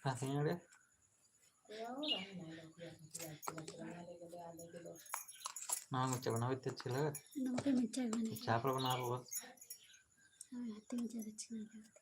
Hasilnya nah ngucap nawi kecil नमक मिर्चा बने siapa pernah buat हमें हाथी में ज़्यादा अच्छा नहीं लगता